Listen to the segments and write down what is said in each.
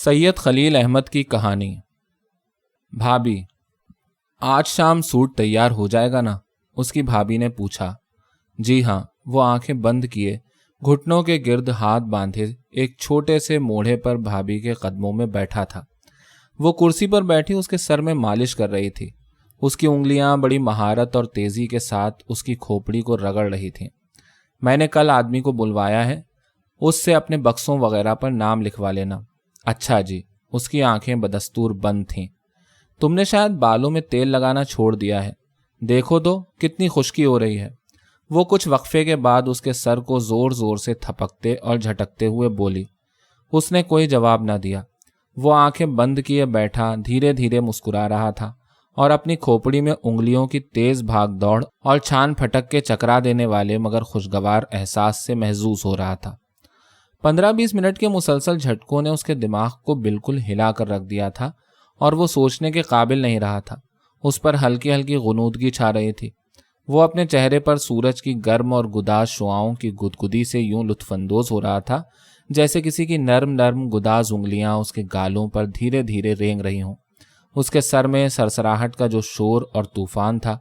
سید خلیل احمد کی کہانی۔ بھابی، آج شام سوٹ تیار ہو جائے گا نا؟ اس کی بھابی نے پوچھا۔ جی ہاں۔ وہ آنکھیں بند کیے گھٹنوں کے گرد ہاتھ باندھے ایک چھوٹے سے موڑھے پر بھابی کے قدموں میں بیٹھا تھا۔ وہ کرسی پر بیٹھی اس کے سر میں مالش کر رہی تھی۔ اس کی انگلیاں بڑی مہارت اور تیزی کے ساتھ اس کی کھوپڑی کو رگڑ رہی تھیں۔ میں نے کل آدمی کو بلوایا ہے، اس سے اپنے بکسوں وغیرہ پر نام لکھوا لینا۔ اچھا جی۔ اس کی آنکھیں بدستور بند تھیں۔ تم نے شاید بالوں میں تیل لگانا چھوڑ دیا ہے، دیکھو تو کتنی خشکی ہو رہی ہے۔ وہ کچھ وقفے کے بعد اس کے سر کو زور زور سے تھپکتے اور جھٹکتے ہوئے بولی۔ اس نے کوئی جواب نہ دیا۔ وہ آنکھیں بند کیے بیٹھا دھیرے دھیرے مسکرا رہا تھا اور اپنی کھوپڑی میں انگلیوں کی تیز بھاگ دوڑ اور چھان پھٹک کے چکرا دینے والے مگر خوشگوار احساس سے محظوظ ہو رہا تھا۔ 15-20 منٹ کے مسلسل جھٹکوں نے اس کے دماغ کو بالکل ہلا کر رکھ دیا تھا اور وہ سوچنے کے قابل نہیں رہا تھا۔ اس پر ہلکی ہلکی غنودگی چھا رہی تھی۔ وہ اپنے چہرے پر سورج کی گرم اور گداز شعاؤں کی گدگدی سے یوں لطف اندوز ہو رہا تھا جیسے کسی کی نرم نرم گداز انگلیاں اس کے گالوں پر دھیرے دھیرے رینگ رہی ہوں۔ اس کے سر میں سرسراہٹ کا جو شور اور طوفان تھا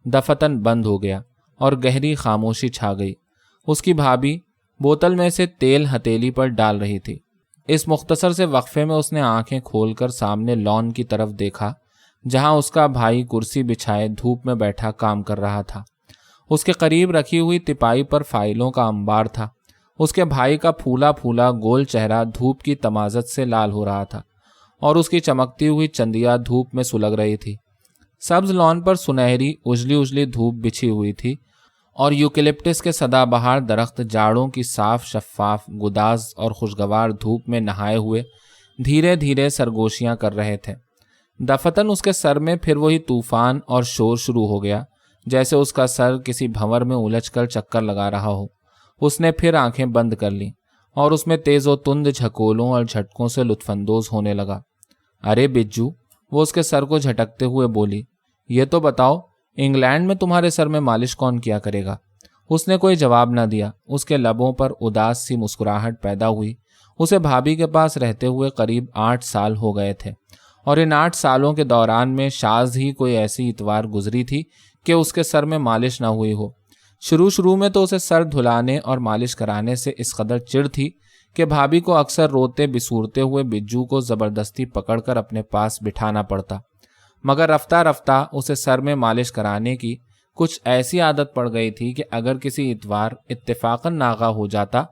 دفتن بند ہو گیا اور گہری خاموشی چھا گئی۔ اس کی بھابی بوتل میں سے تیل ہتیلی پر ڈال رہی تھی۔ اس مختصر سے وقفے میں اس نے آنکھیں کھول کر سامنے لان کی طرف دیکھا جہاں اس کا بھائی کرسی بچھائے دھوپ میں بیٹھا کام کر رہا تھا۔ اس کے قریب رکھی ہوئی تپائی پر فائلوں کا انبار تھا۔ اس کے بھائی کا پھولا پھولا گول چہرہ دھوپ کی تمازت سے لال ہو رہا تھا اور اس کی چمکتی ہوئی چندیاں دھوپ میں سلگ رہی تھی۔ سبز لان پر سنہری اجلی اجلی دھوپ بچھی ہوئی تھی اور یوکلپٹس کے سدا بہار درخت جاڑوں کی صاف شفاف گداز اور خوشگوار دھوپ میں نہائے ہوئے دھیرے دھیرے سرگوشیاں کر رہے تھے۔ دفتن اس کے سر میں پھر وہی طوفان اور شور شروع ہو گیا جیسے اس کا سر کسی بھنور میں الجھ کر چکر لگا رہا ہو۔ اس نے پھر آنکھیں بند کر لیں اور اس میں تیز و تند جھکولوں اور جھٹکوں سے لطف اندوز ہونے لگا۔ ارے بجو، وہ اس کے سر کو جھٹکتے ہوئے بولی، یہ تو بتاؤ انگلینڈ میں تمہارے سر میں مالش کون کیا کرے گا؟ اس نے کوئی جواب نہ دیا۔ اس کے لبوں پر اداس سی مسکراہٹ پیدا ہوئی۔ اسے بھابی کے پاس رہتے ہوئے قریب 8 سال ہو گئے تھے اور ان 8 سالوں کے دوران میں شاذ ہی کوئی ایسی اتوار گزری تھی کہ اس کے سر میں مالش نہ ہوئی ہو۔ شروع میں تو اسے سر دھلانے اور مالش کرانے سے اس قدر چڑ تھی کہ بھابی کو اکثر روتے بسورتے ہوئے بجو کو زبردستی پکڑ کر اپنے پاس بٹھانا پڑتا، مگر رفتہ رفتہ اسے سر میں مالش کرانے کی کچھ ایسی عادت پڑ گئی تھی کہ اگر کسی اتوار اتفاقاً ناغہ ہو جاتا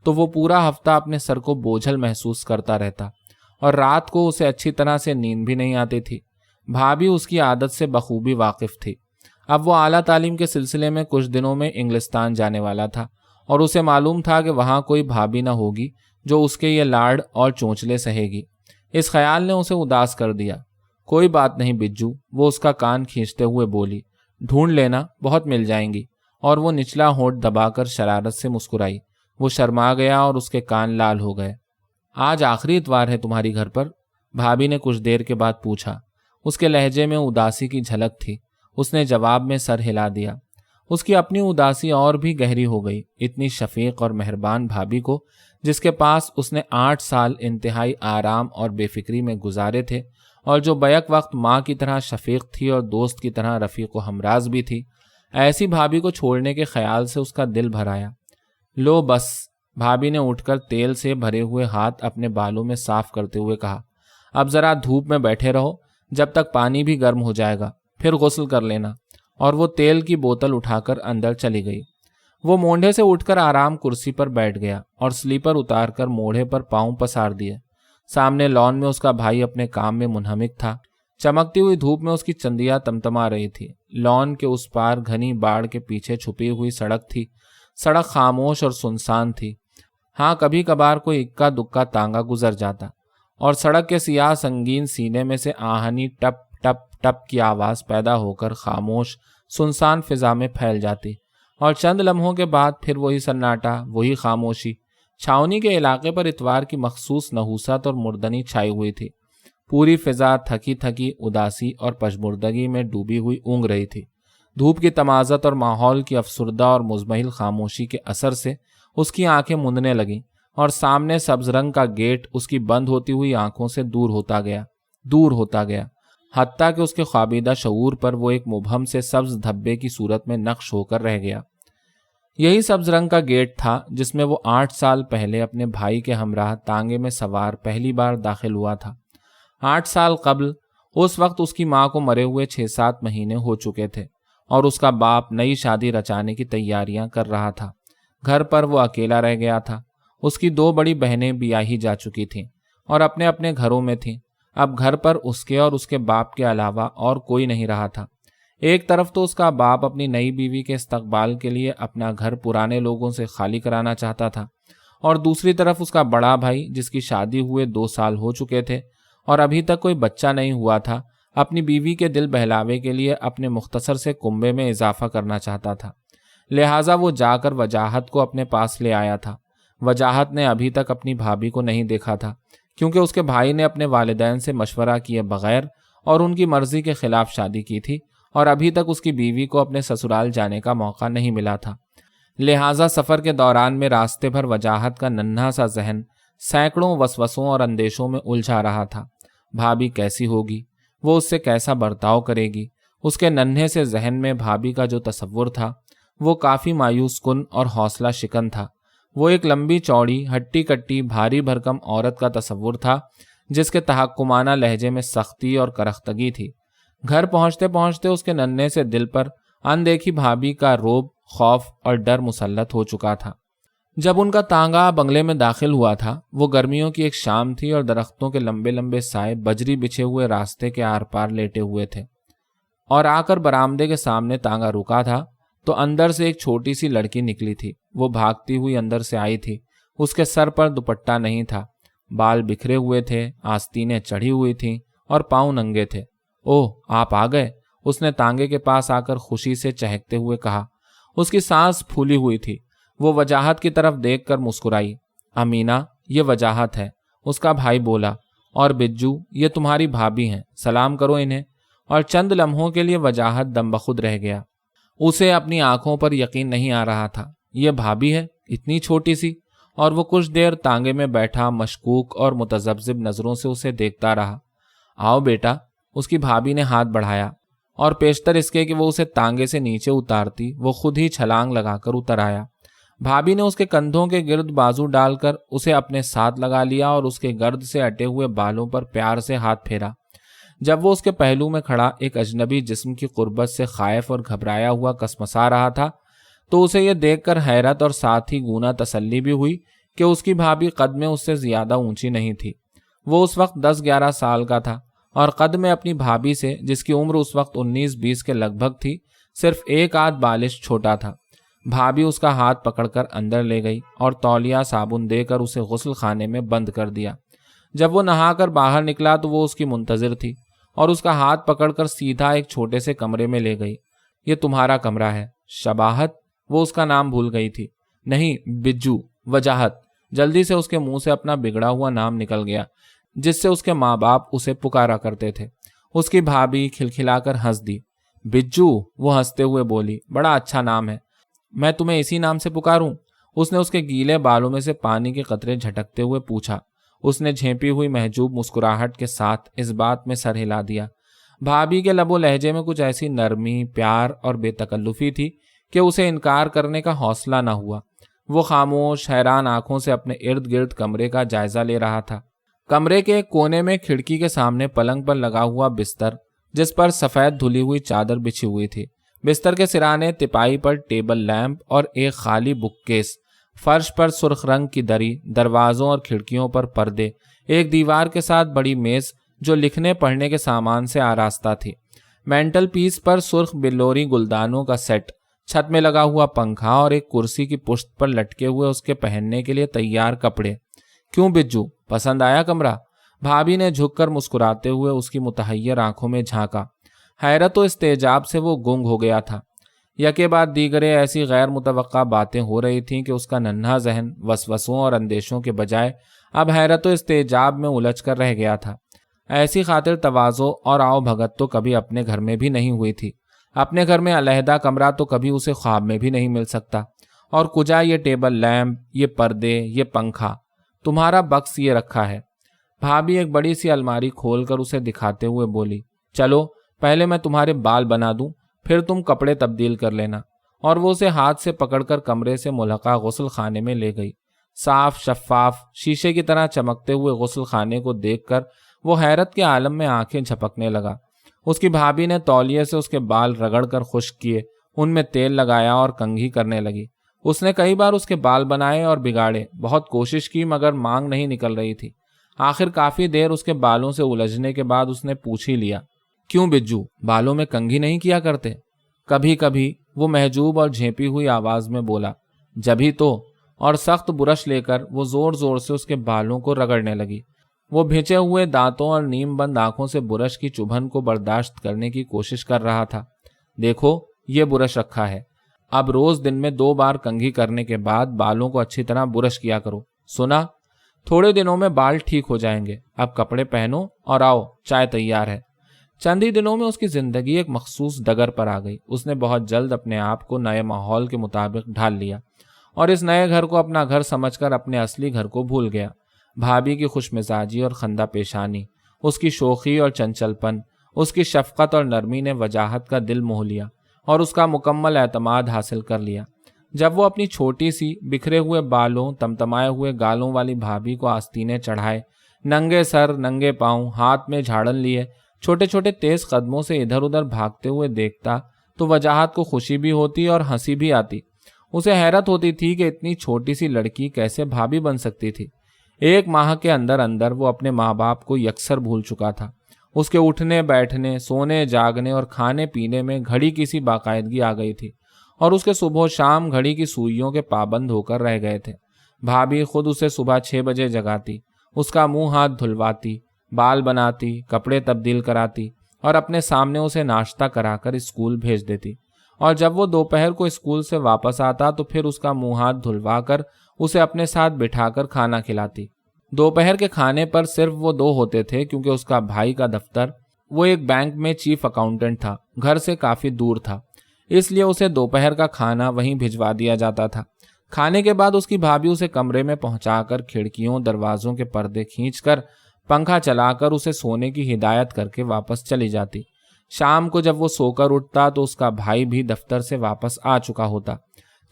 تو وہ پورا ہفتہ اپنے سر کو بوجھل محسوس کرتا رہتا اور رات کو اسے اچھی طرح سے نیند بھی نہیں آتی تھی۔ بھابی اس کی عادت سے بخوبی واقف تھی۔ اب وہ اعلیٰ تعلیم کے سلسلے میں کچھ دنوں میں انگلستان جانے والا تھا اور اسے معلوم تھا کہ وہاں کوئی بھابی نہ ہوگی جو اس کے یہ لاڑ اور چونچلے سہے گی۔ اس خیال نے اسے اداس کر دیا۔ کوئی بات نہیں بجو، وہ اس کا کان کھینچتے ہوئے بولی، ڈھونڈ لینا، بہت مل جائیں گی۔ اور وہ نچلا ہونٹ دبا کر شرارت سے مسکرائی۔ وہ شرما گیا اور اس کے کان لال ہو گئے۔ آج آخری اتوار ہے تمہاری گھر پر؟ بھابی نے کچھ دیر کے بعد پوچھا۔ اس کے لہجے میں اداسی کی جھلک تھی۔ اس نے جواب میں سر ہلا دیا۔ اس کی اپنی اداسی اور بھی گہری ہو گئی۔ اتنی شفیق اور مہربان بھابی کو، جس کے پاس اس نے 8 سال انتہائی آرام اور بے فکری میں گزارے تھے اور جو بیک وقت ماں کی طرح شفیق تھی اور دوست کی طرح رفیق و ہمراز بھی تھی، ایسی بھابی کو چھوڑنے کے خیال سے اس کا دل بھر آیا۔ لو بس، بھابی نے اٹھ کر تیل سے بھرے ہوئے ہاتھ اپنے بالوں میں صاف کرتے ہوئے کہا، اب ذرا دھوپ میں بیٹھے رہو جب تک پانی بھی گرم ہو جائے گا، پھر غسل کر لینا۔ اور وہ تیل کی بوتل اٹھا کر اندر چلی گئی۔ وہ مونڈھے سے اٹھ کر آرام کرسی پر بیٹھ گیا اور سلیپر اتار کر موڑھے پر پاؤں پسار دیے۔ سامنے لان میں اس کا بھائی اپنے کام میں منہمک تھا۔ چمکتی ہوئی دھوپ میں اس کی چندیاں تمتما رہی تھی۔ لان کے اس پار گھنی باڑ کے پیچھے چھپی ہوئی سڑک تھی۔ سڑک خاموش اور سنسان تھی۔ ہاں، کبھی کبھار کوئی اکا دکا تانگا گزر جاتا اور سڑک کے سیاہ سنگین سینے میں سے آہنی ٹپ ٹپ ٹپ کی آواز پیدا ہو کر خاموش سنسان فضا میں پھیل جاتی اور چند لمحوں کے بعد پھر وہی سناٹا، وہی خاموشی۔ چھاؤنی کے علاقے پر اتوار کی مخصوص نحوست اور مردنی چھائی ہوئی تھی۔ پوری فضا تھکی تھکی اداسی اور پشمردگی میں ڈوبی ہوئی اونگ رہی تھی۔ دھوپ کی تمازت اور ماحول کی افسردہ اور مزمحل خاموشی کے اثر سے اس کی آنکھیں مندنے لگیں اور سامنے سبز رنگ کا گیٹ اس کی بند ہوتی ہوئی آنکھوں سے دور ہوتا گیا، حتیٰ کہ اس کے خوابیدہ شعور پر وہ ایک مبہم سے سبز دھبے کی صورت میں نقش ہو کر رہ گیا۔ یہی سبز رنگ کا گیٹ تھا جس میں وہ 8 سال پہلے اپنے بھائی کے ہمراہ تانگے میں سوار پہلی بار داخل ہوا تھا۔ 8 سال قبل اس وقت اس کی ماں کو مرے ہوئے 6-7 مہینے ہو چکے تھے اور اس کا باپ نئی شادی رچانے کی تیاریاں کر رہا تھا۔ گھر پر وہ اکیلا رہ گیا تھا۔ اس کی 2 بڑی بہنیں بیاہی جا چکی تھیں اور اپنے اپنے گھروں میں تھیں۔ اب گھر پر اس کے اور اس کے باپ کے علاوہ اور کوئی نہیں رہا تھا۔ ایک طرف تو اس کا باپ اپنی نئی بیوی کے استقبال کے لیے اپنا گھر پرانے لوگوں سے خالی کرانا چاہتا تھا، اور دوسری طرف اس کا بڑا بھائی جس کی شادی ہوئے 2 سال ہو چکے تھے اور ابھی تک کوئی بچہ نہیں ہوا تھا، اپنی بیوی کے دل بہلاوے کے لیے اپنے مختصر سے کنبے میں اضافہ کرنا چاہتا تھا۔ لہٰذا وہ جا کر وجاہت کو اپنے پاس لے آیا تھا۔ وجاہت نے ابھی تک اپنی بھابھی کو نہیں دیکھا تھا، کیونکہ اس کے بھائی نے اپنے والدین سے مشورہ کیے بغیر اور ان کی مرضی کے خلاف شادی کی تھی، اور ابھی تک اس کی بیوی کو اپنے سسرال جانے کا موقع نہیں ملا تھا۔ لہٰذا سفر کے دوران میں راستے بھر وجاہت کا ننھا سا ذہن سینکڑوں وسوسوں اور اندیشوں میں الجھا رہا تھا۔ بھابھی کیسی ہوگی؟ وہ اس سے کیسا برتاؤ کرے گی؟ اس کے ننھے سے ذہن میں بھابھی کا جو تصور تھا وہ کافی مایوس کن اور حوصلہ شکن تھا۔ وہ ایک لمبی چوڑی ہٹی کٹی بھاری بھرکم عورت کا تصور تھا جس کے تحکمانہ لہجے میں سختی اور کرختگی تھی۔ گھر پہنچتے پہنچتے اس کے ننھے سے دل پر اندیکھی بھابھی کا رعب، خوف اور ڈر مسلط ہو چکا تھا۔ جب ان کا تانگا بنگلے میں داخل ہوا تھا، وہ گرمیوں کی ایک شام تھی اور درختوں کے لمبے لمبے سائے بجری بچھے ہوئے راستے کے آر پار لیٹے ہوئے تھے، اور آ کر برآمدے کے سامنے تانگا رکا تھا تو اندر سے ایک چھوٹی سی لڑکی نکلی تھی۔ وہ بھاگتی ہوئی اندر سے آئی تھی۔ اس کے سر پر دوپٹہ نہیں تھا، بال بکھرے ہوئے تھے، آستینیں چڑھی ہوئی تھیں اور پاؤں ننگے تھے۔ اوہ، آپ آ گئے، اس نے تانگے کے پاس آ کر خوشی سے چہکتے ہوئے کہا۔ اس کی سانس پھولی ہوئی تھی۔ وہ وجاہت کی طرف دیکھ کر مسکرائی۔ امینا، یہ وجاہت ہے، اس کا بھائی بولا، اور بجو، یہ تمہاری بھابھی ہیں، سلام کرو انہیں۔ اور چند لمحوں کے لیے وجاہت دم بخود رہ گیا۔ اسے اپنی آنکھوں پر یقین نہیں آ رہا تھا۔ یہ بھابھی ہے، اتنی چھوٹی سی؟ اور وہ کچھ دیر تانگے میں بیٹھا مشکوک اور متذبذب نظروں سے اسے دیکھتا رہا۔ آؤ بیٹا، اس کی بھابھی نے ہاتھ بڑھایا، اور پیشتر اس کے کہ وہ اسے تانگے سے نیچے اتارتی، وہ خود ہی چھلانگ لگا کر اتر آیا۔ بھابھی نے اس کے کندھوں کے گرد بازو ڈال کر اسے اپنے ساتھ لگا لیا اور اس کے گرد سے اٹے ہوئے بالوں پر پیار سے ہاتھ پھیرا۔ جب وہ اس کے پہلو میں کھڑا ایک اجنبی جسم کی قربت سے خائف اور گھبرایا ہوا کسمسا رہا تھا تو اسے یہ دیکھ کر حیرت اور ساتھ ہی گونا تسلی بھی ہوئی کہ اس کی بھابھی قد میں اس سے زیادہ اونچی نہیں تھی۔ وہ اس وقت 10-11 سال کا تھا اور قد میں اپنی بھابھی سے، جس کی عمر اس وقت 19-20 کے لگ بھگ تھی، صرف 1 بالش چھوٹا تھا۔ بھابھی اس کا ہاتھ پکڑ کر اندر لے گئی اور تولیہ صابن دے کر اسے غسل خانے میں بند کر دیا۔ جب وہ نہا کر باہر نکلا تو وہ اس کی منتظر تھی اور اس کا ہاتھ پکڑ کر سیدھا ایک چھوٹے سے کمرے میں لے گئی۔ یہ تمہارا کمرہ ہے، شباہت، وہ اس کا نام بھول گئی تھی۔ نہیں، بجو، وجاہت۔ جلدی سے اس کے منہ سے اپنا بگڑا ہوا نام نکل گیا جس سے اس کے ماں باپ اسے پکارا کرتے تھے۔ اس کی بھابھی کھلکھلا کر ہنس دی۔ بجو، وہ ہنستے ہوئے بولی، بڑا اچھا نام ہے، میں تمہیں اسی نام سے پکاروں؟ اس نے اس کے گیلے بالوں میں سے پانی کے قطرے جھٹکتے ہوئے پوچھا۔ اس نے جھیپی ہوئی محجوب مسکراہٹ کے ساتھ اس بات میں سر ہلا دیا۔ بھابھی کے لب و لہجے میں کچھ ایسی نرمی، پیار اور بے تکلفی تھی کہ اسے انکار کرنے کا حوصلہ نہ ہوا۔ وہ خاموش حیران آنکھوں سے اپنے ارد گرد کمرے کا جائزہ لے رہا تھا۔ کمرے کے ایک کونے میں کھڑکی کے سامنے پلنگ پر لگا ہوا بستر، جس پر سفید دھلی ہوئی چادر بچھی ہوئی تھی، بستر کے سرانے تپائی پر ٹیبل لیمپ اور ایک خالی بک کیس، فرش پر سرخ رنگ کی دری، دروازوں اور کھڑکیوں پر پردے، ایک دیوار کے ساتھ بڑی میز جو لکھنے پڑھنے کے سامان سے آراستہ تھی، مینٹل پیس پر سرخ بلوری گلدانوں کا سیٹ، چھت میں لگا ہوا پنکھا اور ایک کرسی کی پشت پر لٹکے ہوئے اس کے پہننے کے لیے تیار کپڑے۔ کیوں بجو، پسند آیا کمرہ؟ بھابھی نے جھک کر مسکراتے ہوئے اس کی متحیر آنکھوں میں جھانکا۔ حیرت و استعجاب سے وہ گنگ ہو گیا تھا۔ یکے بعد دیگرے ایسی غیر متوقع باتیں ہو رہی تھیں کہ اس کا ننھا ذہن وسوسوں اور اندیشوں کے بجائے اب حیرت و استعجاب میں الجھ کر رہ گیا تھا۔ ایسی خاطر تواضع اور آؤ بھگت تو کبھی اپنے گھر میں بھی نہیں ہوئی تھی۔ اپنے گھر میں علیحدہ کمرہ تو کبھی اسے خواب میں بھی نہیں مل سکتا، اور کجا یہ ٹیبل لیمپ، یہ پردے، یہ پنکھا، تمہارا بکس یہ رکھا ہے۔ بھابھی ایک بڑی سی الماری کھول کر اسے دکھاتے ہوئے بولی، چلو پہلے میں تمہارے بال بنا دوں، پھر تم کپڑے تبدیل کر لینا۔ اور وہ اسے ہاتھ سے پکڑ کر کمرے سے ملحقہ غسل خانے میں لے گئی۔ صاف شفاف شیشے کی طرح چمکتے ہوئے غسل خانے کو دیکھ کر وہ حیرت کے عالم میں آنکھیں جھپکنے لگا۔ اس کی بھابھی نے تولیے سے اس کے بال رگڑ کر خشک کیے، ان میں تیل لگایا اور کنگھی کرنے لگی۔ اس نے کئی بار اس کے بال بنائے اور بگاڑے، بہت کوشش کی مگر مانگ نہیں نکل رہی تھی۔ آخر کافی دیر اس کے بالوں سے الجھنے کے بعد اس نے پوچھ ہی لیا، کیوں بجو، بالوں میں کنگھی نہیں کیا کرتے؟ کبھی کبھی، وہ محجوب اور جھیپی ہوئی آواز میں بولا۔ جبھی تو، اور سخت برش لے کر وہ زور زور سے اس کے بالوں کو رگڑنے لگی۔ وہ بھینچے ہوئے دانتوں اور نیم بند آنکھوں سے برش کی چبھن کو برداشت کرنے کی کوشش کر رہا تھا۔ دیکھو، یہ برش رکھا ہے، اب روز دن میں 2 بار کنگھی کرنے کے بعد بالوں کو اچھی طرح برش کیا کرو، سنا؟ تھوڑے دنوں میں بال ٹھیک ہو جائیں گے۔ اب کپڑے پہنو اور آؤ، چائے تیار ہے۔ چند ہی دنوں میں اس کی زندگی ایک مخصوص ڈگر پر آ گئی۔ اس نے بہت جلد اپنے آپ کو نئے ماحول کے مطابق ڈھال لیا اور اس نئے گھر کو اپنا گھر سمجھ کر اپنے اصلی گھر کو بھول گیا۔ بھابھی کی خوش مزاجی اور خندہ پیشانی، اس کی شوخی اور چنچل پن، اس کی شفقت اور نرمی نے وجاہت کا دل موہ لیا اور اس کا مکمل اعتماد حاصل کر لیا۔ جب وہ اپنی چھوٹی سی بکھرے ہوئے بالوں، تمتمائے ہوئے گالوں والی بھابھی کو آستینے چڑھائے، ننگے سر ننگے پاؤں، ہاتھ میں جھاڑن لیے، چھوٹے چھوٹے تیز قدموں سے ادھر ادھر بھاگتے ہوئے دیکھتا تو وجاہت کو خوشی بھی ہوتی اور ہنسی بھی آتی۔ اسے حیرت ہوتی تھی کہ اتنی چھوٹی سی لڑکی کیسے بھابھی بن سکتی تھی۔ 1 ماہ کے اندر اندر وہ اپنے ماں باپ کو یکسر بھول چکا تھا۔ اس کے اٹھنے بیٹھنے، سونے جاگنے اور کھانے پینے میں گھڑی کی سی باقاعدگی آ گئی تھی اور اس کے صبح و شام گھڑی کی سوئیوں کے پابند ہو کر رہ گئے تھے۔ بھابھی خود اسے صبح 6 بجے جگاتی، اس کا منہ ہاتھ دھلواتی، بال بناتی، کپڑے تبدیل کراتی اور اپنے سامنے اسے ناشتہ کرا کر اسکول بھیج دیتی، اور جب وہ دوپہر کو اسکول سے واپس آتا تو پھر اس کا منہ ہاتھ دھلوا کر اسے اپنے ساتھ بٹھا کر کھانا کھلاتی۔ دوپہر کے کھانے پر صرف وہ 2 ہوتے تھے کیونکہ اس کا بھائی کا دفتر، وہ ایک بینک میں چیف اکاؤنٹنٹ تھا، گھر سے کافی دور تھا، اس لیے اسے دوپہر کا کھانا وہیں بھجوا دیا جاتا تھا۔ کھانے کے بعد اس کی بھابھی اسے کمرے میں پہنچا کر کھڑکیوں دروازوں کے پردے کھینچ کر پنکھا چلا کر اسے سونے کی ہدایت کر کے واپس چلی جاتی۔ شام کو جب وہ سو کر اٹھتا تو اس کا بھائی بھی دفتر سے واپس آ چکا ہوتا۔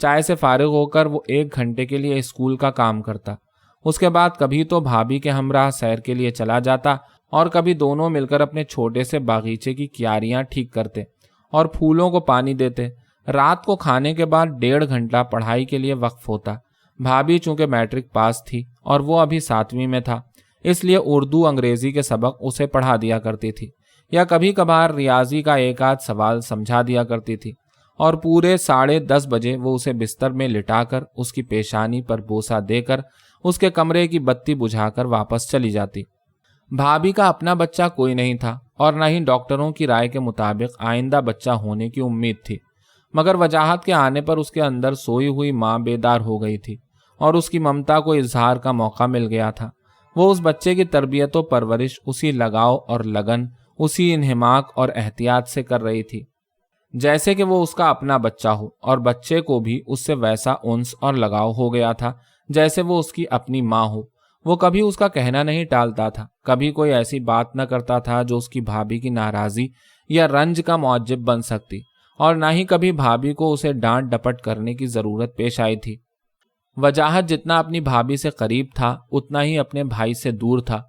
چائے سے فارغ ہو کر وہ 1 گھنٹے کے لیے اسکول کا کام کرتا۔ اس کے بعد کبھی تو بھابھی کے ہمراہ سیر کے لیے چلا جاتا اور کبھی دونوں مل کر اپنے چھوٹے سے باغیچے کی کیاریاں ٹھیک کرتے اور پھولوں کو پانی دیتے۔ رات کو کھانے کے بعد 1.5 گھنٹہ پڑھائی کے لیے وقف ہوتا۔ بھابھی چونکہ میٹرک پاس تھی اور وہ ابھی 7ویں میں تھا، اس لیے اردو انگریزی کے سبق اسے پڑھا دیا کرتی تھی، یا کبھی کبھار ریاضی کا 1 آدھ سوال سمجھا دیا کرتی تھی، اور پورے 10:30 بجے وہ اسے بستر میں لٹا کر اس کی پیشانی پر بوسہ دے کر اس کے کمرے کی بتی بجھا کر واپس چلی جاتی۔ بھابھی کا اپنا بچہ کوئی نہیں تھا اور نہ ہی ڈاکٹروں کی رائے کے مطابق آئندہ بچہ ہونے کی امید تھی، مگر وجاہت کے آنے پر اس کے اندر سوئی ہوئی ماں بیدار ہو گئی تھی اور اس کی ممتا کو اظہار کا موقع مل گیا تھا۔ وہ اس بچے کی تربیت و پرورش اسی لگاؤ اور لگن، اسی انہماک اور احتیاط سے کر رہی تھی جیسے کہ وہ اس کا اپنا بچہ ہو، اور بچے کو بھی اس سے ویسا انس اور لگاؤ ہو گیا تھا جیسے وہ اس کی اپنی ماں ہو۔ وہ کبھی اس کا کہنا نہیں ٹالتا تھا، کبھی کوئی ایسی بات نہ کرتا تھا جو اس کی بھابھی کی ناراضی یا رنج کا موجب بن سکتی، اور نہ ہی کبھی بھابھی کو اسے ڈانٹ ڈپٹ کرنے کی ضرورت پیش آئی تھی۔ وجاہت جتنا اپنی بھابھی سے قریب تھا اتنا ہی اپنے بھائی سے دور تھا۔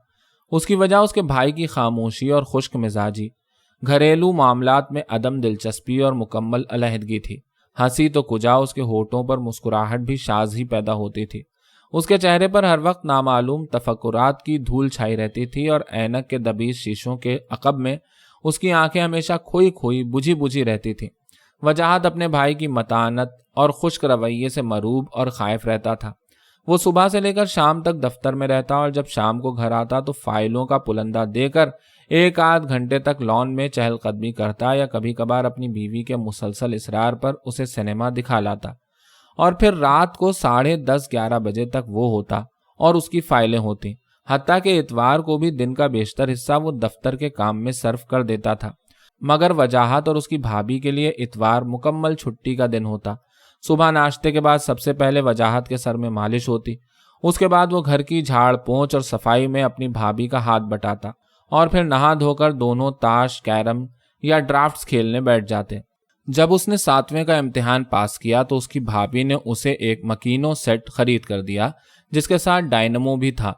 اس کی وجہ اس کے بھائی کی خاموشی اور خشک مزاجی، گھریلو معاملات میں عدم دلچسپی اور مکمل علیحدگی تھی۔ ہنسی تو کجا، اس کے ہونٹوں پر مسکراہٹ بھی شاذ ہی پیدا ہوتی تھی۔ اس کے چہرے پر ہر وقت نامعلوم تفکرات کی دھول چھائی رہتی تھی، اور اینک کے دبیز شیشوں کے عقب میں اس کی آنکھیں ہمیشہ کھوئی کھوئی بجھی بجھی رہتی تھیں۔ وجاہت اپنے بھائی کی متانت اور خشک رویے سے مروب اور خائف رہتا تھا۔ وہ صبح سے لے کر شام تک دفتر میں رہتا اور جب شام کو گھر آتا تو فائلوں کا پلندہ دے کر 1 آدھ گھنٹے تک لان میں چہل قدمی کرتا، یا کبھی کبھار اپنی بیوی کے مسلسل اصرار پر اسے سنیما دکھا لاتا، اور پھر رات کو 10:30 11 بجے تک وہ ہوتا اور اس کی فائلیں ہوتی، حتیٰ کہ اتوار کو بھی دن کا بیشتر حصہ وہ دفتر کے کام میں صرف کر دیتا تھا۔ مگر وجاہت اور اس کی بھابھی کے لیے اتوار مکمل چھٹی کا دن ہوتا۔ صبح ناشتے کے بعد سب سے پہلے وجاہت کے سر میں مالش ہوتی، اس کے بعد وہ گھر کی جھاڑ پونچھ اور صفائی میں اپنی بھابھی کا ہاتھ بٹاتا اور پھر نہا دھو کر دونوں تاش، کیرم یا ڈرافٹس کھیلنے بیٹھ جاتے۔ جب اس نے 7ویں کا امتحان پاس کیا تو اس کی بھابھی نے اسے ایک مکینو سیٹ خرید کر دیا جس کے ساتھ ڈائنمو بھی تھا۔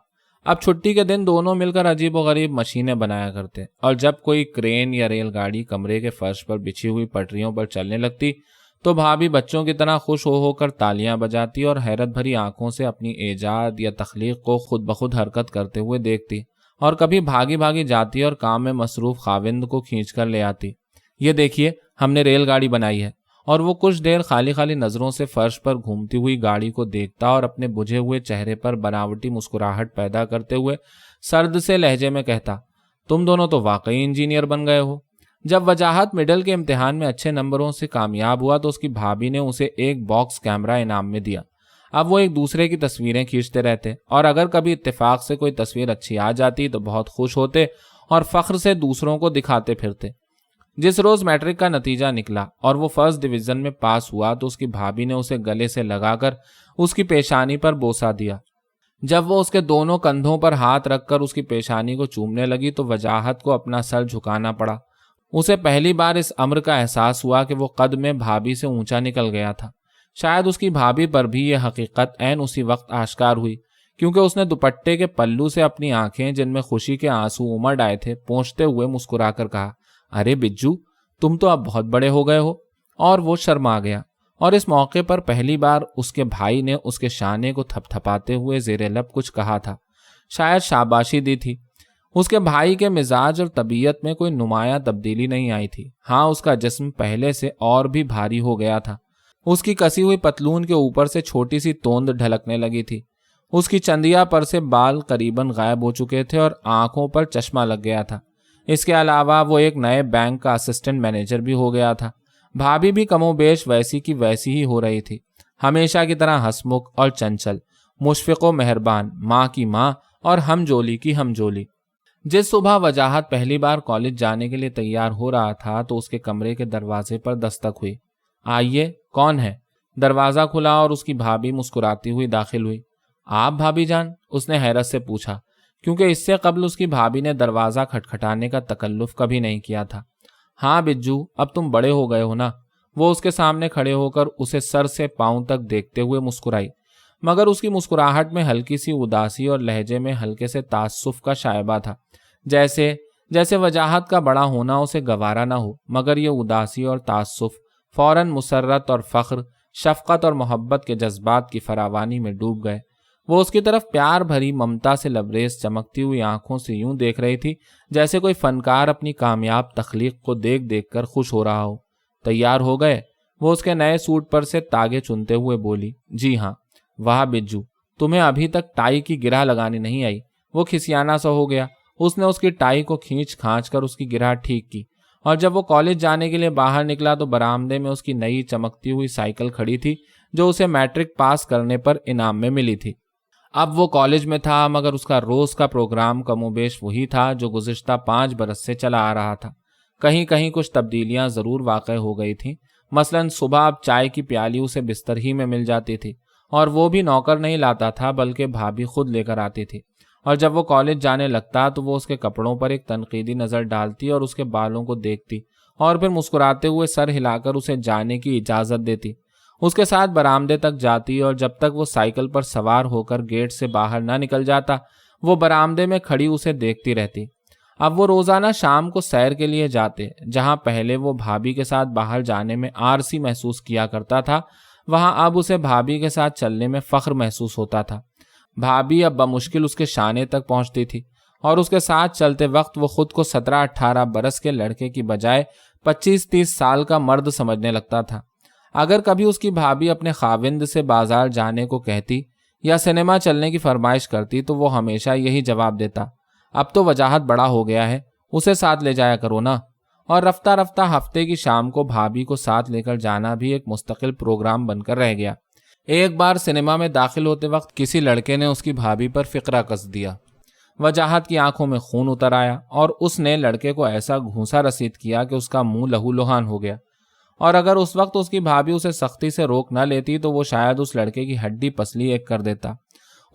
اب چھٹی کے دن دونوں مل کر عجیب و غریب مشینیں بنایا کرتے، اور جب کوئی کرین یا ریل گاڑی کمرے کے فرش پر بچھی ہوئی پٹریوں پر چلنے لگتی تو بھابھی بچوں کی طرح خوش ہو کر تالیاں بجاتی اور حیرت بھری آنکھوں سے اپنی ایجاد یا تخلیق کو خود بخود حرکت کرتے ہوئے دیکھتی، اور کبھی بھاگی بھاگی جاتی اور کام میں مصروف خاوند کو کھینچ کر لے آتی۔ یہ دیکھیے، ہم نے ریل گاڑی بنائی ہے۔ اور وہ کچھ دیر خالی خالی نظروں سے فرش پر گھومتی ہوئی گاڑی کو دیکھتا اور اپنے بجھے ہوئے چہرے پر بناوٹی مسکراہٹ پیدا کرتے ہوئے سرد سے لہجے میں کہتا، تم دونوں تو واقعی انجینئر بن گئے ہو۔ جب وجاہت مڈل کے امتحان میں اچھے نمبروں سے کامیاب ہوا تو اس کی بھابھی نے اسے ایک باکس کیمرہ انعام میں دیا۔ اب وہ ایک دوسرے کی تصویریں کھینچتے رہتے، اور اگر کبھی اتفاق سے کوئی تصویر اچھی آ جاتی تو بہت خوش ہوتے اور فخر سے دوسروں کو دکھاتے پھرتے۔ جس روز میٹرک کا نتیجہ نکلا اور وہ فرسٹ ڈویژن میں پاس ہوا تو اس کی بھابھی نے اسے گلے سے لگا کر اس کی پیشانی پر بوسہ دیا۔ جب وہ اس کے دونوں کندھوں پر ہاتھ رکھ کر اس کی پیشانی کو چومنے لگی تو وجاہت کو اپنا سر جھکانا پڑا۔ اسے پہلی بار اس امر کا احساس ہوا کہ وہ قد میں بھابھی سے اونچا نکل گیا تھا۔ شاید اس کی بھابھی پر بھی یہ حقیقت عین اسی وقت آشکار ہوئی، کیونکہ اس نے دوپٹے کے پلو سے اپنی آنکھیں جن میں خوشی کے آنسو امڑ آئے تھے پونچھتے ہوئے مسکرا کر کہا، ارے بجو، تم تو اب بہت بڑے ہو گئے ہو۔ اور وہ شرما گیا، اور اس موقع پر پہلی بار اس کے بھائی نے اس کے شانے کو تھپ تھپاتے ہوئے زیر لب کچھ کہا تھا، شاید شاباشی دی تھی۔ اس کے بھائی کے مزاج اور طبیعت میں کوئی نمایاں تبدیلی نہیں آئی تھی، ہاں اس کا جسم پہلے سے اور بھی بھاری ہو گیا تھا۔ اس کی کسی ہوئی پتلون کے اوپر سے چھوٹی سی توند ڈھلکنے لگی تھی، اس کی چندیا پر سے بال قریباً غائب ہو چکے تھے اور آنکھوں پر چشمہ لگ گیا تھا۔ اس کے علاوہ وہ ایک نئے بینک کا اسسٹنٹ مینیجر بھی ہو گیا تھا۔ بھابھی بھی کم و بیش ویسی کی ویسی ہی ہو رہی تھی، ہمیشہ کی طرح ہنسمکھ اور چنچل، مشفق و مہربان، ماں کی ماں اور ہم جولی کی ہم جولی۔ جس صبح وجاہت پہلی بار کالج جانے کے لیے تیار ہو رہا تھا تو اس کے کمرے کے دروازے پر دستک ہوئی۔ آئیے، کون ہے؟ دروازہ کھلا اور اس کی بھابھی مسکراتی ہوئی داخل ہوئی۔ آپ بھابھی جان؟ اس نے حیرت سے پوچھا، کیونکہ اس سے قبل اس کی بھابھی نے دروازہ کھٹکھٹانے کا تکلف کبھی نہیں کیا تھا۔ ہاں بجو، اب تم بڑے ہو گئے ہو نا۔ وہ اس کے سامنے کھڑے ہو کر اسے سر سے پاؤں تک دیکھتے ہوئے مسکرائی، مگر اس کی مسکراہٹ میں ہلکی سی اداسی اور لہجے میں ہلکے سے تعصف کا شائبہ تھا، جیسے وجاہت کا بڑا ہونا اسے گوارا نہ ہو، مگر یہ اداسی اور تعصف فوراً مسرت اور فخر، شفقت اور محبت کے جذبات کی فراوانی میں ڈوب گئے۔ وہ اس کی طرف پیار بھری ممتا سے لبریز چمکتی ہوئی آنکھوں سے یوں دیکھ رہی تھی جیسے کوئی فنکار اپنی کامیاب تخلیق کو دیکھ دیکھ کر خوش ہو رہا ہو۔ تیار ہو گئے؟ وہ اس کے نئے سوٹ پر سے تاگے چنتے ہوئے بولی۔ جی ہاں۔ واہ بجو، تمہیں ابھی تک ٹائی کی گرہ لگانی نہیں آئی۔ وہ کھسیانا سا ہو گیا۔ اس نے اس کی ٹائی کو کھینچ کھانچ کر اس کی گرہ ٹھیک کی، اور جب وہ کالج جانے کے لیے باہر نکلا تو برآمدے میں اس کی نئی چمکتی ہوئی سائیکل کھڑی تھی جو اسے میٹرک پاس کرنے پر انعام میں ملی تھی۔ اب وہ کالج میں تھا، مگر اس کا روز کا پروگرام کم و بیش وہی تھا جو گزشتہ 5 برس سے چلا آ رہا تھا۔ کہیں کہیں کچھ تبدیلیاں ضرور واقع ہو گئی تھیں، مثلاً صبح اب چائے کی پیالی اسے بستر ہی میں مل جاتی تھی، اور وہ بھی نوکر نہیں لاتا تھا بلکہ بھابھی خود لے کر آتی تھی، اور جب وہ کالج جانے لگتا تو وہ اس کے کپڑوں پر ایک تنقیدی نظر ڈالتی اور اس کے بالوں کو دیکھتی اور پھر مسکراتے ہوئے سر ہلا کر اسے جانے کی اجازت دیتی۔ اس کے ساتھ برآمدے تک جاتی اور جب تک وہ سائیکل پر سوار ہو کر گیٹ سے باہر نہ نکل جاتا وہ برآمدے میں کھڑی اسے دیکھتی رہتی۔ اب وہ روزانہ شام کو سیر کے لیے جاتے، جہاں پہلے وہ بھابھی کے ساتھ باہر جانے میں آرسی محسوس کیا کرتا تھا، وہاں اب اسے بھابھی کے ساتھ چلنے میں فخر محسوس ہوتا تھا۔ بھابھی اب بمشکل اس کے شانے تک پہنچتی تھی، اور اس کے ساتھ چلتے وقت وہ خود کو 17-18 برس کے لڑکے کی بجائے 25-30 سال کا مرد سمجھنے لگتا تھا۔ اگر کبھی اس کی بھابھی اپنے خاوند سے بازار جانے کو کہتی یا سنیما چلنے کی فرمائش کرتی تو وہ ہمیشہ یہی جواب دیتا، اب تو وجاہت بڑا ہو گیا ہے، اسے ساتھ لے جایا کرو نا۔ اور رفتہ رفتہ ہفتے کی شام کو بھابھی کو ساتھ لے کر جانا بھی ایک مستقل پروگرام بن کر رہ گیا۔ ایک بار سنیما میں داخل ہوتے وقت کسی لڑکے نے اس کی بھابھی پر فقرہ کس دیا۔ وجاہت کی آنکھوں میں خون اتر آیا اور اس نے لڑکے کو ایسا گھونسا رسید کیا کہ اس کا منہ لہو لہان ہو گیا، اور اگر اس وقت اس کی بھابھی اسے سختی سے روک نہ لیتی تو وہ شاید اس لڑکے کی ہڈی پسلی ایک کر دیتا۔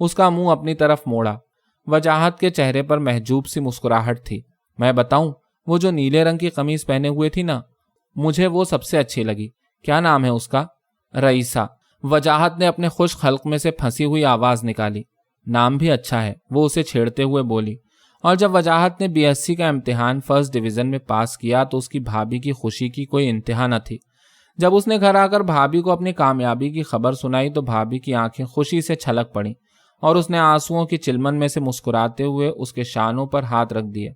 اس کا منہ اپنی طرف موڑا۔ وجاہت کے چہرے پر محجوب سی مسکراہٹ تھی۔ میں بتاؤں، وہ جو نیلے رنگ کی قمیض پہنے ہوئے تھی نا، مجھے وہ سب سے اچھی لگی۔ کیا نام ہے اس کا؟ رئیسہ۔ وجاہت نے اپنے خشک حلق میں سے پھنسی ہوئی آواز نکالی۔ نام بھی اچھا ہے، وہ اسے چھیڑتے ہوئے بولی۔ اور جب وجاہت نے BSc کا امتحان فرسٹ ڈویژن میں پاس کیا تو اس کی بھابھی کی خوشی کی کوئی انتہا نہ تھی۔ جب اس نے گھر آ کر بھابھی کو اپنی کامیابی کی خبر سنائی تو بھابھی کی آنکھیں خوشی سے چھلک پڑیں اور اس نے آنسوؤں کی چلمن میں سے مسکراتے ہوئے اس کے شانوں پر ہاتھ رکھ دیے۔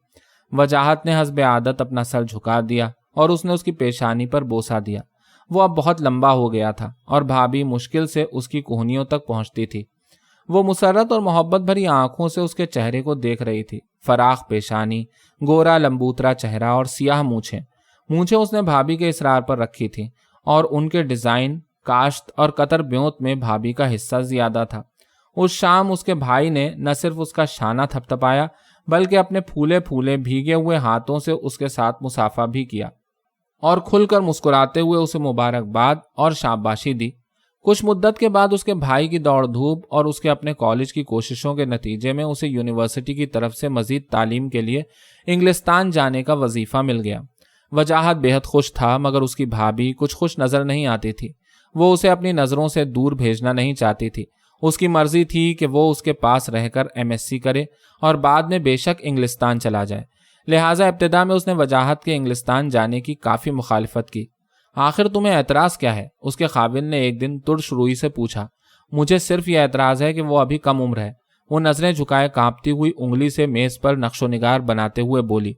وجاہت نے حسب عادت اپنا سر جھکا دیا اور اس نے اس کی پیشانی پر بوسہ دیا۔ وہ اب بہت لمبا ہو گیا تھا اور بھابھی مشکل سے اس کی کوہنیوں تک پہنچتی تھی۔ وہ مسرت اور محبت بھری آنکھوں سے اس کے چہرے کو دیکھ رہی تھی۔ فراخ پیشانی، گورا لمبوترا چہرہ اور سیاہ مونچھیں اس نے بھابھی کے اصرار پر رکھی تھی اور ان کے ڈیزائن، کاشت اور قطر بیونت میں بھابھی کا حصہ زیادہ تھا۔ اس شام اس کے بھائی نے نہ صرف اس کا شانہ تھپتھپایا بلکہ اپنے پھولے پھولے بھیگے ہوئے ہاتھوں سے اس کے ساتھ مصافحہ بھی کیا اور کھل کر مسکراتے ہوئے اسے مبارکباد اور شاباشی دی۔ کچھ مدت کے بعد اس کے بھائی کی دوڑ دھوپ اور اس کے اپنے کالج کی کوششوں کے نتیجے میں اسے یونیورسٹی کی طرف سے مزید تعلیم کے لیے انگلستان جانے کا وظیفہ مل گیا۔ وجاہت بہت خوش تھا مگر اس کی بھابھی کچھ خوش نظر نہیں آتی تھی۔ وہ اسے اپنی نظروں سے دور بھیجنا نہیں چاہتی تھی۔ اس کی مرضی تھی کہ وہ اس کے پاس رہ کر MSc کرے اور بعد میں بے شک انگلستان چلا جائے۔ لہٰذا ابتدا میں اس نے وجاہت کے انگلستان جانے کی کافی مخالفت کی۔ آخر تمہیں اعتراض کیا ہے؟ اس کے خاوند نے ایک دن ترش روئی سے پوچھا۔ مجھے صرف یہ اعتراض ہے کہ وہ ابھی کم عمر ہے۔ وہ نظریں جھکائے کانپتی ہوئی انگلی سے میز پر نقش و نگار بناتے ہوئے بولی۔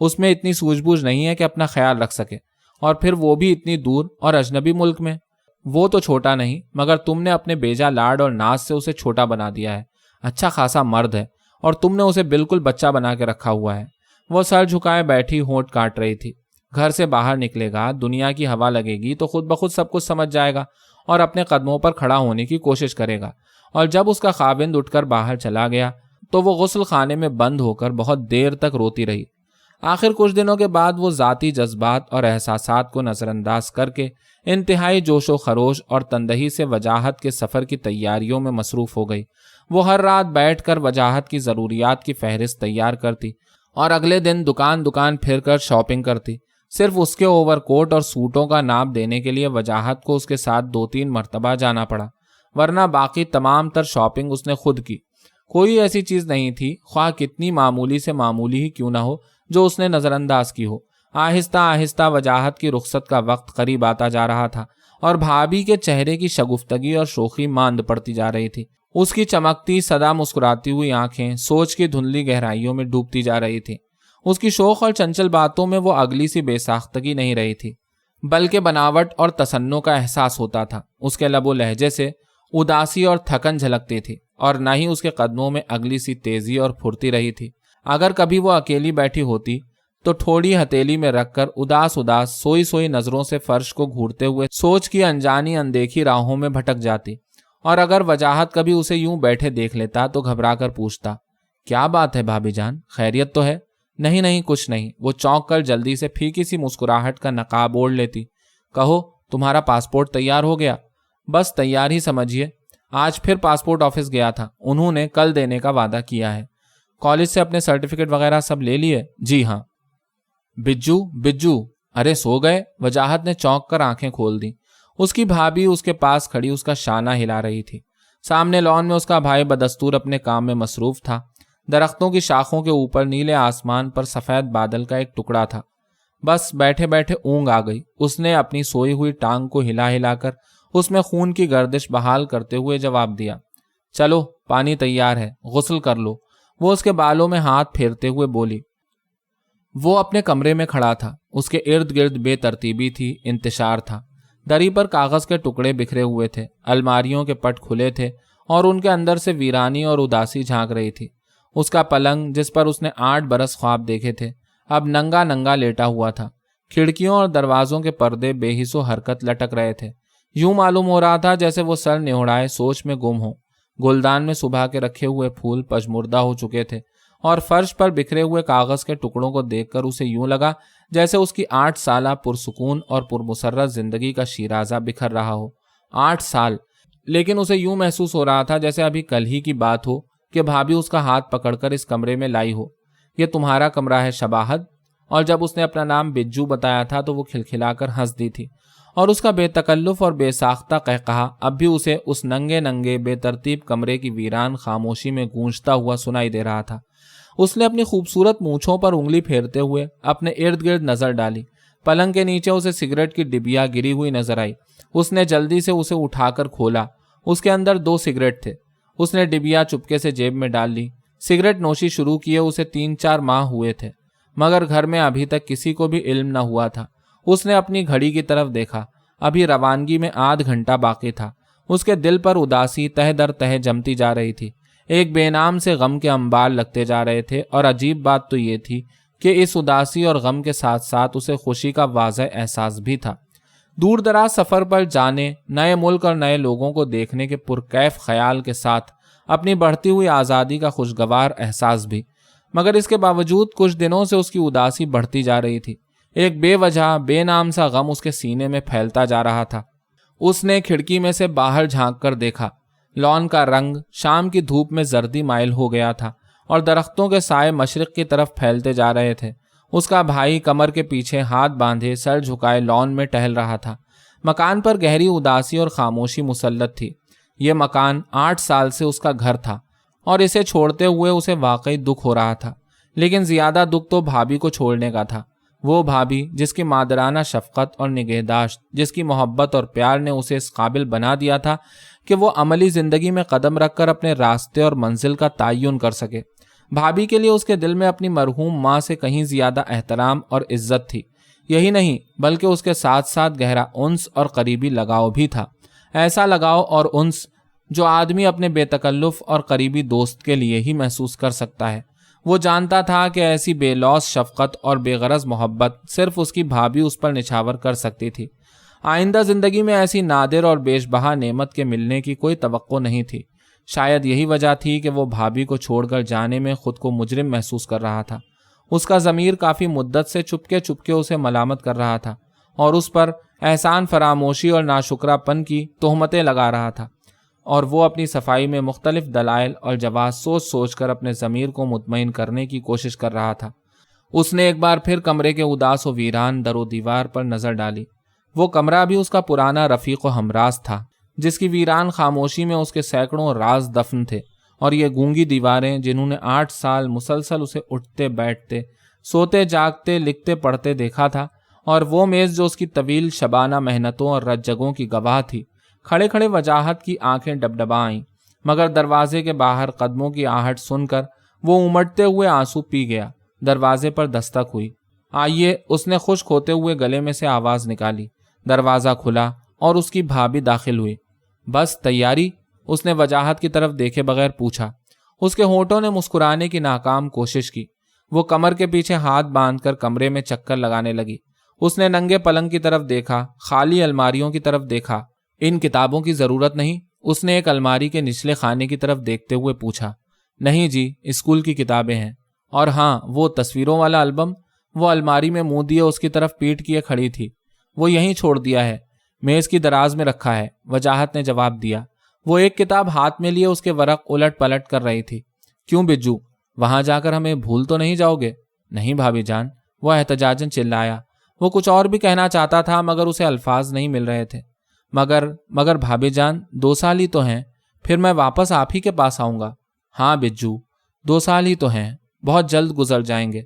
اس میں اتنی سوجھ بوجھ نہیں ہے کہ اپنا خیال رکھ سکے، اور پھر وہ بھی اتنی دور اور اجنبی ملک میں۔ وہ تو چھوٹا نہیں مگر تم نے اپنے بیجا لاڈ اور ناز سے اسے چھوٹا بنا دیا ہے۔ اچھا خاصا مرد ہے اور تم نے اسے بالکل بچہ بنا کے رکھا ہوا ہے۔ وہ سر جھکائے بیٹھی ہونٹ کاٹ رہی تھی۔ گھر سے باہر نکلے گا، دنیا کی ہوا لگے گی تو خود بخود سب کچھ سمجھ جائے گا اور اپنے قدموں پر کھڑا ہونے کی کوشش کرے گا۔ اور جب اس کا خاوند اٹھ کر باہر چلا گیا تو وہ غسل خانے میں بند ہو کر بہت دیر تک روتی رہی۔ آخر کچھ دنوں کے بعد وہ ذاتی جذبات اور احساسات کو نظر انداز کر کے انتہائی جوش و خروش اور تندہی سے وجاہت کے سفر کی تیاریوں میں مصروف ہو گئی۔ وہ ہر رات بیٹھ کر وجاہت کی ضروریات کی فہرست تیار کرتی اور اگلے دن دکان دکان پھر کر شاپنگ کرتی۔ صرف اس کے اوور کوٹ اور سوٹوں کا ناپ دینے کے لیے وجاہت کو اس کے ساتھ 2-3 مرتبہ جانا پڑا، ورنہ باقی تمام تر شاپنگ اس نے خود کی۔ کوئی ایسی چیز نہیں تھی، خواہ کتنی معمولی سے معمولی ہی کیوں نہ ہو، جو اس نے نظر انداز کی ہو۔ آہستہ آہستہ وجاہت کی رخصت کا وقت قریب آتا جا رہا تھا اور بھابھی کے چہرے کی شگفتگی اور شوخی ماند پڑتی جا رہی تھی۔ اس کی چمکتی سدا مسکراتی ہوئی آنکھیں سوچ کی دھندلی گہرائیوں میں ڈوبتی جا رہی تھی۔ اس کی شوخ اور چنچل باتوں میں وہ اگلی سی بے ساختگی نہیں رہی تھی، بلکہ بناوٹ اور تسنع کا احساس ہوتا تھا۔ اس کے لب و لہجے سے اداسی اور تھکن جھلکتی تھی اور نہ ہی اس کے قدموں میں اگلی سی تیزی اور پھرتی رہی تھی۔ اگر کبھی وہ اکیلی بیٹھی ہوتی تو تھوڑی ہتھیلی میں رکھ کر اداس سوئی سوئی نظروں سے فرش کو گھورتے ہوئے سوچ کی انجانی اندیکھی راہوں میں بھٹک جاتی، اور اگر وجاہت کبھی اسے یوں بیٹھے دیکھ لیتا تو گھبرا کر پوچھتا، کیا بات ہے بھابھی جان، خیریت تو ہے؟ نہیں کچھ نہیں۔ وہ چونک کر جلدی سے پھیکی سی مسکراہٹ کا نقاب اوڑھ لیتی۔ کہو تمہارا پاسپورٹ تیار ہو گیا؟ بس تیار ہی سمجھیے، آج پھر پاسپورٹ آفس گیا تھا، انہوں نے کل دینے کا وعدہ کیا ہے۔ کالج سے اپنے سرٹیفکیٹ وغیرہ سب لے لیے؟ جی ہاں۔ بجو ارے سو گئے؟ وجاہت نے چونک کر آنکھیں کھول دیں۔ اس کی بھابھی اس کے پاس کھڑی اس کا شانہ ہلا رہی تھی۔ سامنے لان میں اس کا بھائی بدستور اپنے کام میں مصروف تھا۔ درختوں کی شاخوں کے اوپر نیلے آسمان پر سفید بادل کا ایک ٹکڑا تھا۔ بس بیٹھے بیٹھے اونگ آ گئی۔ اس نے اپنی سوئی ہوئی ٹانگ کو ہلا ہلا کر اس میں خون کی گردش بحال کرتے ہوئے جواب دیا، چلو پانی تیار ہے، غسل کر لو۔ وہ اس کے بالوں میں ہاتھ پھیرتے ہوئے بولی۔ وہ اپنے کمرے میں کھڑا تھا۔ اس کے ارد گرد بے ترتیبی تھی، انتشار تھا۔ دری پر کاغذ کے ٹکڑے بکھرے ہوئے تھے، الماریوں کے پٹ کھلے تھے اور ان کے اندر سے ویرانی اور اداسی جھانک رہی تھی۔ اس کا پلنگ جس پر اس نے 8 برس خواب دیکھے تھے اب ننگا لیٹا ہوا تھا۔ کھڑکیوں اور دروازوں کے پردے بے حس و حرکت لٹک رہے تھے۔ یوں معلوم ہو رہا تھا جیسے وہ سر نہوڑائے سوچ میں گم ہو۔ گلدان میں صبح کے رکھے ہوئے پھول پجمردہ ہو چکے تھے اور فرش پر بکھرے ہوئے کاغذ کے ٹکڑوں کو دیکھ کر اسے یوں لگا جیسے اس کی 8 سالہ پرسکون اور پرمسرت زندگی کا شیرازہ بکھر رہا ہو۔ 8 سال! لیکن اسے یوں محسوس ہو رہا تھا جیسے ابھی کل ہی کی بات ہو کہ بھابھی اس کا ہاتھ پکڑ کر اس کمرے میں لائی ہو۔ یہ تمہارا کمرہ ہے شباہت؟ اور جب اس نے اپنا نام بجو بتایا تھا تو وہ کھلکھلا کر ہنس دی تھی، اور اس کا بے تکلف اور بے ساختہ قہقہا اب بھی اسے اس ننگے ننگے بے ترتیب کمرے کی ویران خاموشی میں گونجتا ہوا سنائی دے رہا تھا۔ اس نے اپنی خوبصورت مونچھوں پر انگلی پھیرتے ہوئے اپنے ارد گرد نظر ڈالی۔ پلنگ کے نیچے اسے سگریٹ کی ڈبیا گری ہوئی نظر آئی۔ اس نے جلدی سے اسے اٹھا کر کھولا۔ اس کے اندر 2 سگریٹ تھے۔ اس نے ڈبیا چپکے سے جیب میں ڈال لی۔ سگریٹ نوشی شروع کیے اسے 3-4 ماہ ہوئے تھے، مگر گھر میں ابھی تک کسی کو بھی علم نہ ہوا تھا۔ اس نے اپنی گھڑی کی طرف دیکھا، ابھی روانگی میں آدھ گھنٹہ باقی تھا۔ اس کے دل پر اداسی تہ در تہ جمتی جا رہی تھی۔ ایک بے نام سے غم کے انبار لگتے جا رہے تھے، اور عجیب بات تو یہ تھی کہ اس اداسی اور غم کے ساتھ ساتھ اسے خوشی کا واضح احساس بھی تھا۔ دور دراز سفر پر جانے، نئے ملک اور نئے لوگوں کو دیکھنے کے پرکیف خیال کے ساتھ اپنی بڑھتی ہوئی آزادی کا خوشگوار احساس بھی، مگر اس کے باوجود کچھ دنوں سے اس کی اداسی بڑھتی جا رہی تھی۔ ایک بے وجہ بے نام سا غم اس کے سینے میں پھیلتا جا رہا تھا۔ اس نے کھڑکی میں سے باہر جھانک کر دیکھا۔ لان کا رنگ شام کی دھوپ میں زردی مائل ہو گیا تھا، اور درختوں کے سائے مشرق کی طرف پھیلتے جا رہے تھے۔ اس کا بھائی کمر کے پیچھے ہاتھ باندھے سر جھکائے لان میں ٹہل رہا تھا۔ مکان پر گہری اداسی اور خاموشی مسلط تھی۔ یہ مکان 8 سال سے اس کا گھر تھا، اور اسے چھوڑتے ہوئے اسے واقعی دکھ ہو رہا تھا، لیکن زیادہ دکھ تو بھابھی کو چھوڑنے کا تھا۔ وہ بھابھی جس کی مادرانہ شفقت اور نگہداشت، جس کی محبت اور پیار نے اسے اس قابل بنا دیا تھا کہ وہ عملی زندگی میں قدم رکھ کر اپنے راستے اور منزل کا تعین کر سکے۔ بھابھی کے لیے اس کے دل میں اپنی مرحوم ماں سے کہیں زیادہ احترام اور عزت تھی۔ یہی نہیں بلکہ اس کے ساتھ ساتھ گہرا انس اور قریبی لگاؤ بھی تھا۔ ایسا لگاؤ اور انس جو آدمی اپنے بے تکلف اور قریبی دوست کے لیے ہی محسوس کر سکتا ہے۔ وہ جانتا تھا کہ ایسی بے لوث شفقت اور بے غرض محبت صرف اس کی بھابھی اس پر نچھاور کر سکتی تھی۔ آئندہ زندگی میں ایسی نادر اور بیش بہا نعمت کے ملنے کی کوئی توقع نہیں تھی۔ شاید یہی وجہ تھی کہ وہ بھابھی کو چھوڑ کر جانے میں خود کو مجرم محسوس کر رہا تھا۔ اس کا ضمیر کافی مدت سے چپکے چپکے اسے ملامت کر رہا تھا، اور اس پر احسان فراموشی اور ناشکرا پن کی تہمتیں لگا رہا تھا، اور وہ اپنی صفائی میں مختلف دلائل اور جواز سوچ سوچ کر اپنے ضمیر کو مطمئن کرنے کی کوشش کر رہا تھا۔ اس نے ایک بار پھر کمرے کے اداس و ویران در و دیوار پر نظر ڈالی۔ وہ کمرہ بھی اس کا پرانا رفیق و ہمراز تھا، جس کی ویران خاموشی میں اس کے سینکڑوں راز دفن تھے، اور یہ گونگی دیواریں جنہوں نے 8 سال مسلسل اسے اٹھتے بیٹھتے، سوتے جاگتے، لکھتے پڑھتے دیکھا تھا، اور وہ میز جو اس کی طویل شبانہ محنتوں اور رت جگوں کی گواہ تھی، کھڑے کھڑے وجاہت کی آنکھیں ڈبڈبا آئیں، مگر دروازے کے باہر قدموں کی آہٹ سن کر وہ امٹتے ہوئے آنسو پی گیا۔ دروازے پر دستک ہوئی۔ آئیے، اس نے خشک ہوتے ہوئے گلے میں سے آواز نکالی۔ دروازہ کھلا اور اس کی بھابھی داخل ہوئی۔ بس تیاری؟ اس نے وجاہت کی طرف دیکھے بغیر پوچھا۔ اس کے ہونٹوں نے مسکرانے کی ناکام کوشش کی۔ وہ کمر کے پیچھے ہاتھ باندھ کر کمرے میں چکر لگانے لگی۔ اس نے ننگے پلنگ کی طرف دیکھا، خالی الماریوں کی طرف دیکھا۔ ان کتابوں کی ضرورت نہیں؟ اس نے ایک الماری کے نچلے خانے کی طرف دیکھتے ہوئے پوچھا۔ نہیں جی، اسکول کی کتابیں ہیں۔ اور ہاں، وہ تصویروں والا البم؟ وہ الماری میں منہ دیے اس کی طرف پیٹ کیے کھڑی تھی۔ وہ یہیں چھوڑ دیا ہے، میز کی دراز میں رکھا ہے، وجاہت نے جواب دیا۔ وہ ایک کتاب ہاتھ میں لیے اس کے ورق الٹ پلٹ کر رہی تھی۔ کیوں بجو، وہاں جا کر ہمیں بھول تو نہیں جاؤ گے؟ نہیں بھابھی جان، وہ احتجاجاً چلایا۔ وہ کچھ اور بھی کہنا چاہتا تھا مگر اسے الفاظ نہیں مل رہے تھے۔ مگر بھابھی جان، 2 سال ہی تو ہیں، پھر میں واپس آپ ہی کے پاس آؤں گا۔ ہاں بجو، 2 سال ہی تو ہیں، بہت جلد گزر جائیں گے۔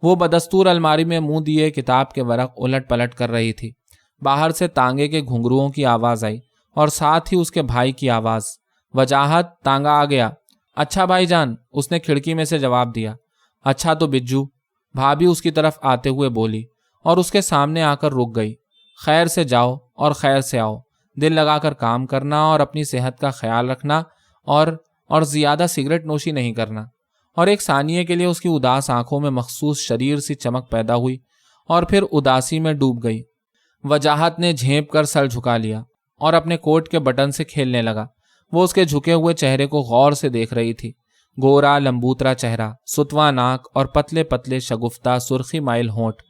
وہ بدستور الماری میں منہ دیے کتاب کے ورق الٹ پلٹ کر رہی تھی۔ باہر سے تانگے کے گھنگروؤں کی آواز آئی، اور ساتھ ہی اس کے بھائی کی آواز۔ وجاہت، تانگا آ گیا۔ اچھا بھائی جان، اس نے کھڑکی میں سے جواب دیا۔ اچھا تو بجو، بھابھی اس کی طرف آتے ہوئے بولی، اور اس کے سامنے آ کر رک گئی۔ خیر سے جاؤ اور خیر سے آؤ، دل لگا کر کام کرنا اور اپنی صحت کا خیال رکھنا، اور زیادہ سگریٹ نوشی نہیں کرنا۔ اور ایک ثانیے کے لیے اس کی اداس آنکھوں میں مخصوص شریر سی چمک پیدا ہوئی، اور پھر اداسی میں ڈوب گئی۔ وجاہت نے جھینپ کر سر جھکا لیا اور اپنے کوٹ کے بٹن سے کھیلنے لگا۔ وہ اس کے جھکے ہوئے چہرے کو غور سے دیکھ رہی تھی۔ گورا لمبوترا چہرہ، ستواں ناک اور پتلے پتلے شگفتہ سرخی مائل ہونٹ۔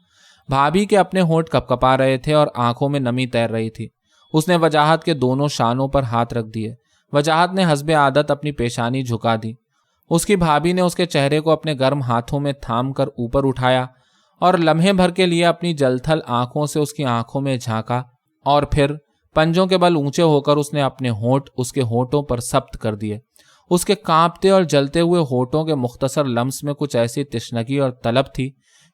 بھابھی کے اپنے ہونٹ کپکپا رہے تھے اور آنکھوں میں نمی تیر رہی تھی۔ اس نے وجاہت کے دونوں شانوں پر ہاتھ رکھ دیے۔ وجاہت نے حسب عادت اپنی پیشانی جھکا دی۔ اس کی بھابھی نے اس کے چہرے کو اپنے گرم ہاتھوں میں تھام کر اوپر اٹھایا اور لمحے بھر کے لیے اپنی جلتھل آنکھوں سے اس کی آنکھوں میں جھانکا، اور پھر پنجوں کے بل اونچے ہو کر اس نے اپنے ہونٹ اس کے ہونٹوں پر ثبت کر دیے۔ اس کے کانپتے اور جلتے ہوئے ہونٹوں کے مختصر لمس میں کچھ ایسی تشنگی اور طلب تھی،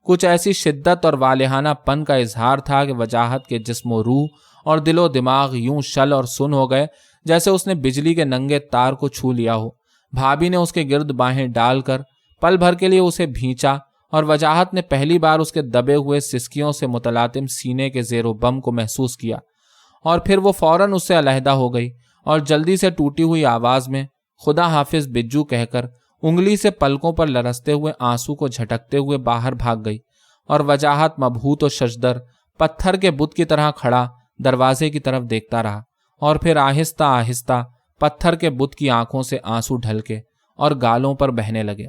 کچھ ایسی شدت اور والہانہ پن کا اظہار تھا کہ وجاہت کے جسم و روح اور دل و دماغ یوں شل اور سن ہو گئے جیسے اس نے بجلی کے ننگے تار کو چھو لیا ہو۔ بھابھی نے اس کے گرد باہیں ڈال کر پل بھر کے لیے اسے بھینچا، اور وجاہت نے پہلی بار اس کے دبے ہوئے سسکیوں سے متلاطم سینے کے زیر و بم کو محسوس کیا، اور پھر وہ فوراً اس سے علیحدہ ہو گئی اور جلدی سے ٹوٹی ہوئی آواز میں خدا حافظ بجو کہہ کر انگلی سے پلکوں پر لرزتے ہوئے آنسو کو جھٹکتے ہوئے باہر بھاگ گئی، اور وجاہت مبہوت و ششدر پتھر کے بت کی طرح کھڑا دروازے کی طرف دیکھتا رہا، اور پھر آہستہ آہستہ پتھر کے بت کی آنکھوں سے آنسو ڈھلکے اور گالوں پر بہنے لگے۔